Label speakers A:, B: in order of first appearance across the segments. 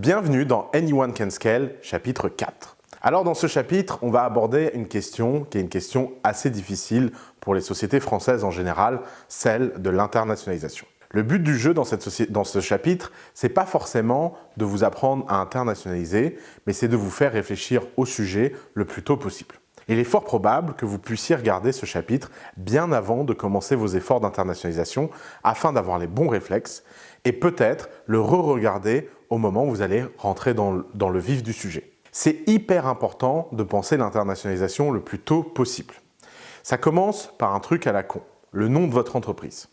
A: Bienvenue dans Anyone Can Scale, chapitre 4. Alors dans ce chapitre, on va aborder une question qui est une question assez difficile pour les sociétés françaises en général, celle de l'internationalisation. Le but du jeu dans ce chapitre, c'est pas forcément de vous apprendre à internationaliser, mais c'est de vous faire réfléchir au sujet le plus tôt possible. Il est fort probable que vous puissiez regarder ce chapitre bien avant de commencer vos efforts d'internationalisation afin d'avoir les bons réflexes et peut-être le re-regarder au moment où vous allez rentrer dans le vif du sujet. C'est hyper important de penser l'internationalisation le plus tôt possible. Ça commence par un truc à la con, le nom de votre entreprise.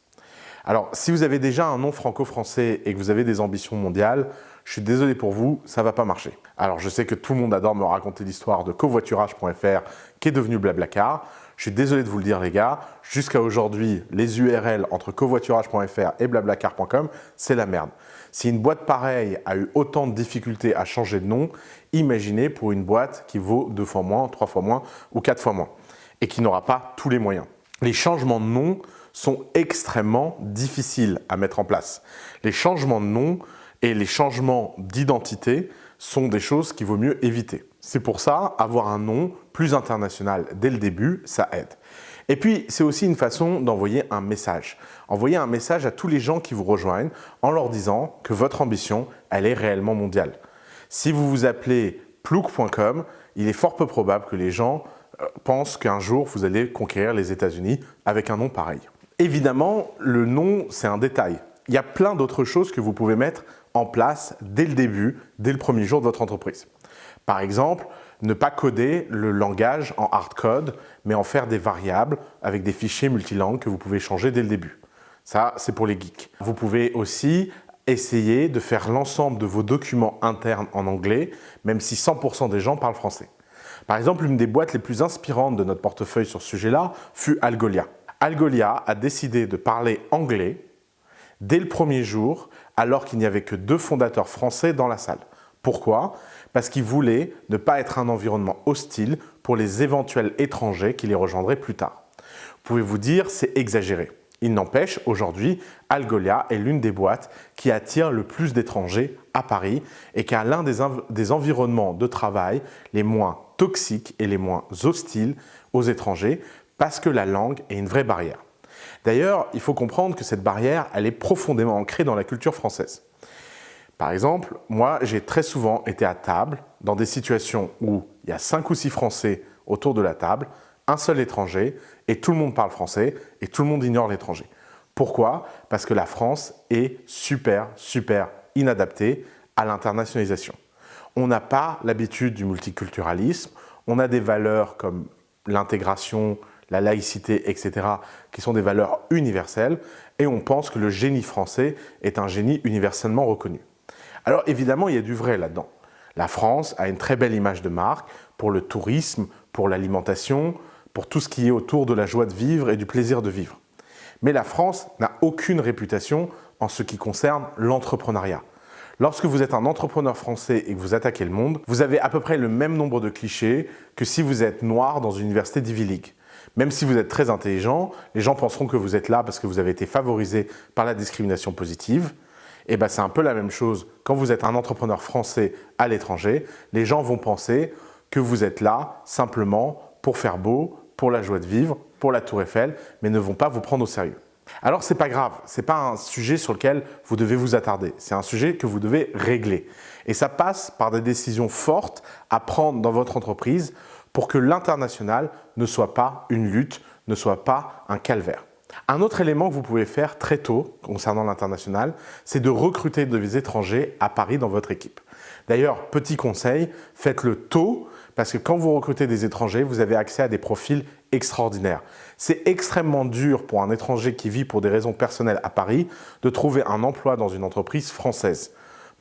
A: Alors, si vous avez déjà un nom franco-français et que vous avez des ambitions mondiales, je suis désolé pour vous, ça ne va pas marcher. Alors, je sais que tout le monde adore me raconter l'histoire de covoiturage.fr qui est devenu Blablacar. Je suis désolé de vous le dire les gars, jusqu'à aujourd'hui, les URL entre covoiturage.fr et blablacar.com, c'est la merde. Si une boîte pareille a eu autant de difficultés à changer de nom, imaginez pour une boîte qui vaut 2 fois moins, 3 fois moins ou 4 fois moins et qui n'aura pas tous les moyens. Les changements de nom sont extrêmement difficiles à mettre en place. Les changements de nom et les changements d'identité sont des choses qu'il vaut mieux éviter. C'est pour ça, avoir un nom plus international dès le début, ça aide. Et puis, c'est aussi une façon d'envoyer un message. Envoyer un message à tous les gens qui vous rejoignent en leur disant que votre ambition, elle est réellement mondiale. Si vous vous appelez plouk.com, il est fort peu probable que les gens pensent qu'un jour, vous allez conquérir les États-Unis avec un nom pareil. Évidemment, le nom, c'est un détail. Il y a plein d'autres choses que vous pouvez mettre en place dès le début, dès le premier jour de votre entreprise. Par exemple, ne pas coder le langage en hardcode, mais en faire des variables avec des fichiers multilangues que vous pouvez changer dès le début. Ça, c'est pour les geeks. Vous pouvez aussi essayer de faire l'ensemble de vos documents internes en anglais, même si 100% des gens parlent français. Par exemple, une des boîtes les plus inspirantes de notre portefeuille sur ce sujet-là fut Algolia. Algolia a décidé de parler anglais dès le premier jour, alors qu'il n'y avait que 2 fondateurs français dans la salle. Pourquoi? Parce qu'ils voulaient ne pas être un environnement hostile pour les éventuels étrangers qui les rejoindraient plus tard. Vous pouvez vous dire, c'est exagéré. Il n'empêche, aujourd'hui, Algolia est l'une des boîtes qui attire le plus d'étrangers à Paris et qui a l'un des environnements de travail les moins toxiques et les moins hostiles aux étrangers parce que la langue est une vraie barrière. D'ailleurs, il faut comprendre que cette barrière, elle est profondément ancrée dans la culture française. Par exemple, moi, j'ai très souvent été à table dans des situations où il y a 5 ou 6 Français autour de la table, un seul étranger, et tout le monde parle français, et tout le monde ignore l'étranger. Pourquoi? Parce que la France est super inadaptée à l'internationalisation. On n'a pas l'habitude du multiculturalisme, on a des valeurs comme l'intégration, la laïcité, etc., qui sont des valeurs universelles, et on pense que le génie français est un génie universellement reconnu. Alors évidemment, il y a du vrai là-dedans. La France a une très belle image de marque pour le tourisme, pour l'alimentation, pour tout ce qui est autour de la joie de vivre et du plaisir de vivre. Mais la France n'a aucune réputation en ce qui concerne l'entrepreneuriat. Lorsque vous êtes un entrepreneur français et que vous attaquez le monde, vous avez à peu près le même nombre de clichés que si vous êtes noir dans une université d'Ivy League. Même si vous êtes très intelligent, les gens penseront que vous êtes là parce que vous avez été favorisé par la discrimination positive. Et ben c'est un peu la même chose quand vous êtes un entrepreneur français à l'étranger. Les gens vont penser que vous êtes là simplement pour faire beau, pour la joie de vivre, pour la Tour Eiffel, mais ne vont pas vous prendre au sérieux. Alors c'est pas grave, c'est pas un sujet sur lequel vous devez vous attarder, c'est un sujet que vous devez régler. Et ça passe par des décisions fortes à prendre dans votre entreprise pour que l'international ne soit pas une lutte, ne soit pas un calvaire. Un autre élément que vous pouvez faire très tôt concernant l'international, c'est de recruter des étrangers à Paris dans votre équipe. D'ailleurs, petit conseil, faites-le tôt parce que quand vous recrutez des étrangers, vous avez accès à des profils extraordinaires. C'est extrêmement dur pour un étranger qui vit pour des raisons personnelles à Paris de trouver un emploi dans une entreprise française.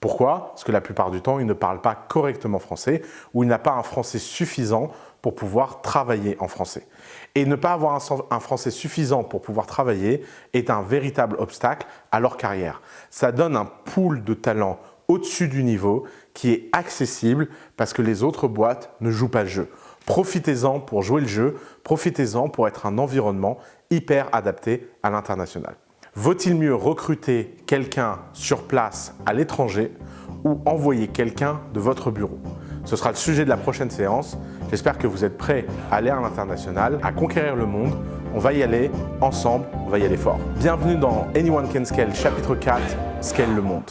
A: Pourquoi? Parce que la plupart du temps, il ne parle pas correctement français ou il n'a pas un français suffisant pour pouvoir travailler en français. Et ne pas avoir un français suffisant pour pouvoir travailler est un véritable obstacle à leur carrière. Ça donne un pool de talents au-dessus du niveau qui est accessible parce que les autres boîtes ne jouent pas le jeu. Profitez-en pour jouer le jeu, profitez-en pour être un environnement hyper adapté à l'international. Vaut-il mieux recruter quelqu'un sur place à l'étranger ou envoyer quelqu'un de votre bureau? Ce sera le sujet de la prochaine séance. J'espère que vous êtes prêts à aller à l'international, à conquérir le monde. On va y aller ensemble, on va y aller fort. Bienvenue dans Anyone Can Scale, chapitre 4, Scale le monde.